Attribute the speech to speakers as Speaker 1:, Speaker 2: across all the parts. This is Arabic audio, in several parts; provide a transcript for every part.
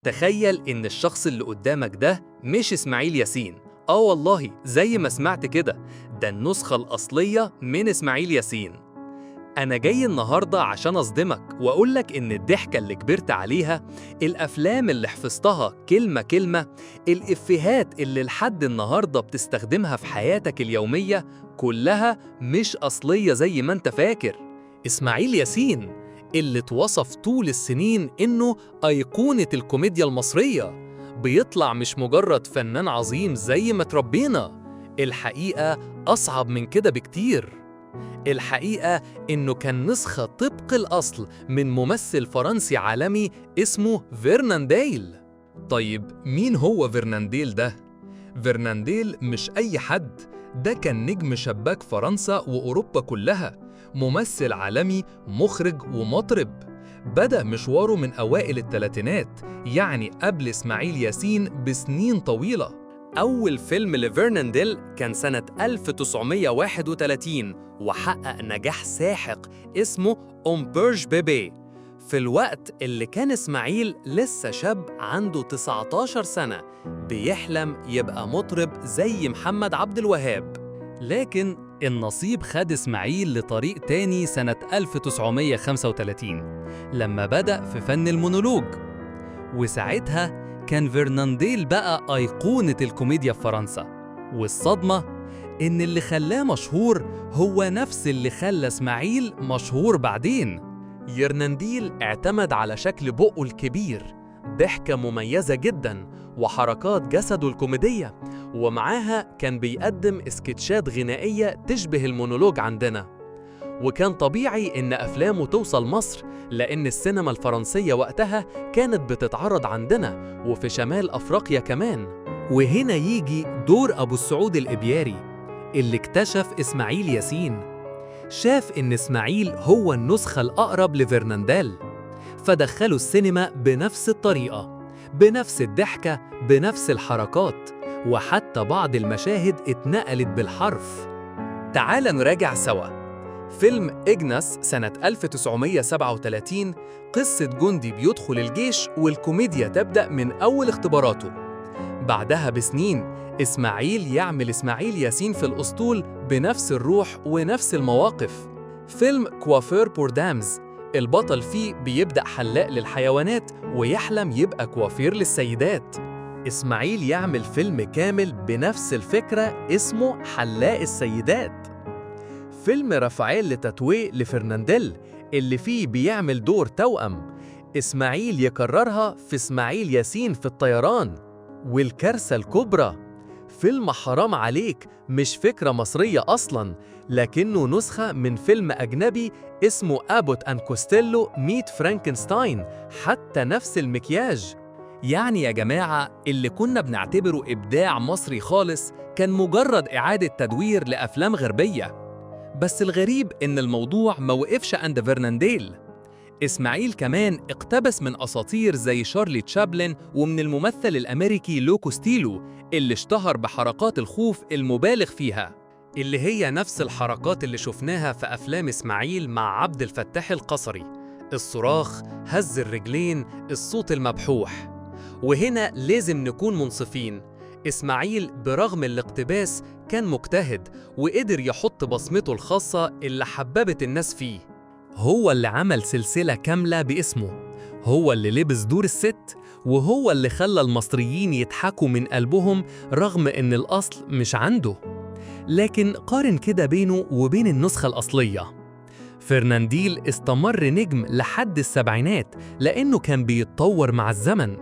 Speaker 1: تخيل إن الشخص اللي قدامك ده مش إسماعيل ياسين. والله زي ما سمعت كده، ده النسخة الأصلية من إسماعيل ياسين. أنا جاي النهاردة عشان أصدمك وأقولك إن الضحكة اللي كبرت عليها، الأفلام اللي حفظتها كلمة كلمة، الإفيهات اللي لحد النهاردة بتستخدمها في حياتك اليومية، كلها مش أصلية زي ما أنت فاكر. إسماعيل ياسين اللي اتوصف طول السنين إنه أيقونة الكوميديا المصرية، بيطلع مش مجرد فنان عظيم زي ما تربينا. الحقيقة أصعب من كده بكتير. الحقيقة إنه كان نسخة طبق الأصل من ممثل فرنسي عالمي اسمه فرنانديل. طيب مين هو فرنانديل ده؟ فرنانديل مش أي حد، ده كان نجم شباك فرنسا وأوروبا كلها، ممثل عالمي، مخرج ومطرب. بدأ مشواره من أوائل الثلاثينات، يعني قبل إسماعيل ياسين بسنين طويلة. أول فيلم لفرنانديل كان سنة 1931 وحقق نجاح ساحق اسمه أون بيرج بيبي، في الوقت اللي كان إسماعيل لسه شاب عنده 19 سنة بيحلم يبقى مطرب زي محمد عبد الوهاب. لكن النصيب خد إسماعيل لطريق تاني سنة 1935 لما بدأ في فن المونولوج، وساعتها كان فرنانديل بقى أيقونة الكوميديا في فرنسا. والصدمة إن اللي خلاه مشهور هو نفس اللي خلى إسماعيل مشهور بعدين. فرنانديل اعتمد على شكل بقه الكبير، ضحكة مميزة جدا، وحركات جسده الكوميدية، ومعاها كان بيقدم اسكتشات غنائية تشبه المونولوج عندنا. وكان طبيعي إن أفلامه توصل مصر، لأن السينما الفرنسية وقتها كانت بتتعرض عندنا وفي شمال أفريقيا كمان. وهنا يجي دور أبو السعود الإبياري اللي اكتشف إسماعيل ياسين. شاف إن إسماعيل هو النسخة الأقرب لفرنانديل، فدخله السينما بنفس الطريقة، بنفس الضحكة، بنفس الحركات، وحتى بعض المشاهد اتنقلت بالحرف. تعال نراجع سوا. فيلم إجناس سنة 1937، قصة جندي بيدخل الجيش والكوميديا تبدأ من أول اختباراته. بعدها بسنين إسماعيل يعمل إسماعيل ياسين في الأسطول بنفس الروح ونفس المواقف. فيلم كوافير بور دامز، البطل فيه بيبدأ حلاق للحيوانات ويحلم يبقى كوافير للسيدات. إسماعيل يعمل فيلم كامل بنفس الفكرة اسمه حلاق السيدات. فيلم رافائيل لتاتوي لفرنانديل اللي فيه بيعمل دور توأم، إسماعيل يكررها في إسماعيل ياسين في الطيران. والكارثة الكبرى، فيلم حرام عليك مش فكرة مصرية أصلاً، لكنه نسخة من فيلم أجنبي اسمه أبوت أند كوستيلو ميت فرانكنستاين، حتى نفس المكياج. يعني يا جماعة اللي كنا بنعتبره إبداع مصري خالص كان مجرد إعادة تدوير لأفلام غربية. بس الغريب إن الموضوع ما وقفش عند فرنانديل. إسماعيل كمان اقتبس من أساطير زي شارلي تشابلن ومن الممثل الأمريكي لو كوستيلو اللي اشتهر بحركات الخوف المبالغ فيها، اللي هي نفس الحركات اللي شفناها في أفلام إسماعيل مع عبد الفتاح القصري، الصراخ، هز الرجلين، الصوت المبحوح. وهنا لازم نكون منصفين، إسماعيل برغم الاقتباس كان مجتهد وقدر يحط بصمته الخاصة اللي حببت الناس فيه. هو اللي عمل سلسلة كاملة باسمه، هو اللي لبس دور الست، وهو اللي خلى المصريين يضحكوا من قلبهم رغم إن الأصل مش عنده. لكن قارن كده بينه وبين النسخة الأصلية. فرنانديل استمر نجم لحد السبعينات لأنه كان بيتطور مع الزمن،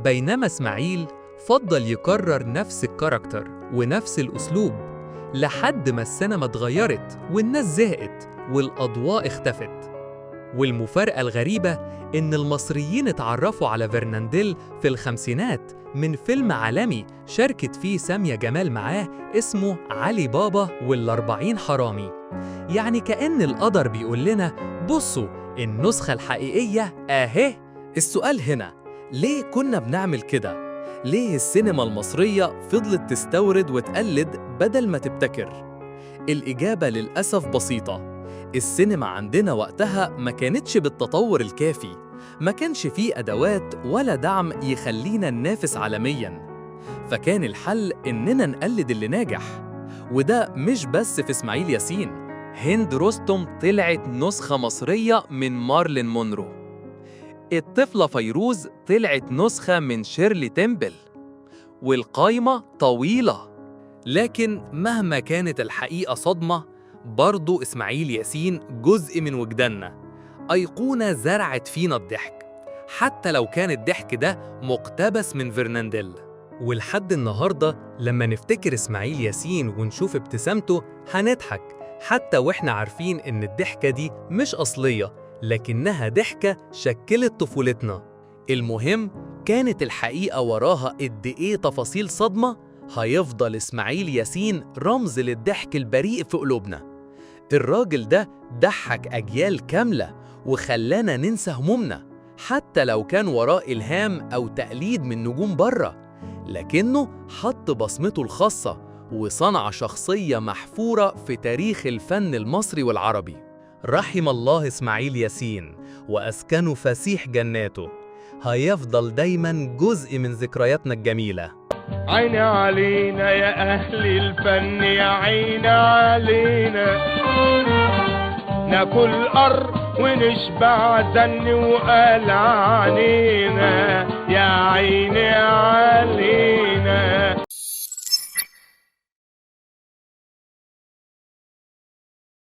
Speaker 1: بينما إسماعيل فضل يكرر نفس الكاركتر ونفس الأسلوب لحد ما السينما اتغيرت والناس زهقت والأضواء اختفت. والمفارقة الغريبة إن المصريين اتعرفوا على فرنانديل في الخمسينات من فيلم عالمي شاركت فيه سامية جمال معاه اسمه علي بابا والأربعين حرامي. يعني كأن القدر بيقول لنا بصوا النسخة الحقيقية أهي. السؤال هنا، ليه كنا بنعمل كده؟ ليه السينما المصرية فضلت تستورد وتقلد بدل ما تبتكر؟ الإجابة للأسف بسيطة، السينما عندنا وقتها ما كانتش بالتطور الكافي، ما كانش فيه أدوات ولا دعم يخلينا ننافس عالمياً، فكان الحل إننا نقلد اللي ناجح. وده مش بس في إسماعيل ياسين، هند رستم طلعت نسخة مصرية من مارلين مونرو، الطفلة فيروز طلعت نسخة من شيرلي تمبل، والقايمة طويلة. لكن مهما كانت الحقيقة صدمة، برضو إسماعيل ياسين جزء من وجداننا، أيقونة زرعت فينا الضحك، حتى لو كان الضحك ده مقتبس من فرنانديل. ولحد النهاردة لما نفتكر إسماعيل ياسين ونشوف ابتسامته هنضحك، حتى وإحنا عارفين إن الضحكة دي مش أصلية، لكنها ضحكة شكلت طفولتنا. المهم كانت الحقيقة وراها قد إيه تفاصيل صدمة، هيفضل إسماعيل ياسين رمز للضحك البريء في قلوبنا. الراجل ده ضحك أجيال كاملة وخلانا ننسى همومنا، حتى لو كان وراه إلهام أو تقليد من نجوم بره، لكنه حط بصمته الخاصة وصنع شخصية محفورة في تاريخ الفن المصري والعربي. رحم الله إسماعيل ياسين وأسكنه فسيح جناته، هيفضل دايما جزء من ذكرياتنا الجميلة.
Speaker 2: عيني علينا يا أهل الفن، يا عيني علينا ناكل أرض ونشبع زن وقال عنينا، يا عيني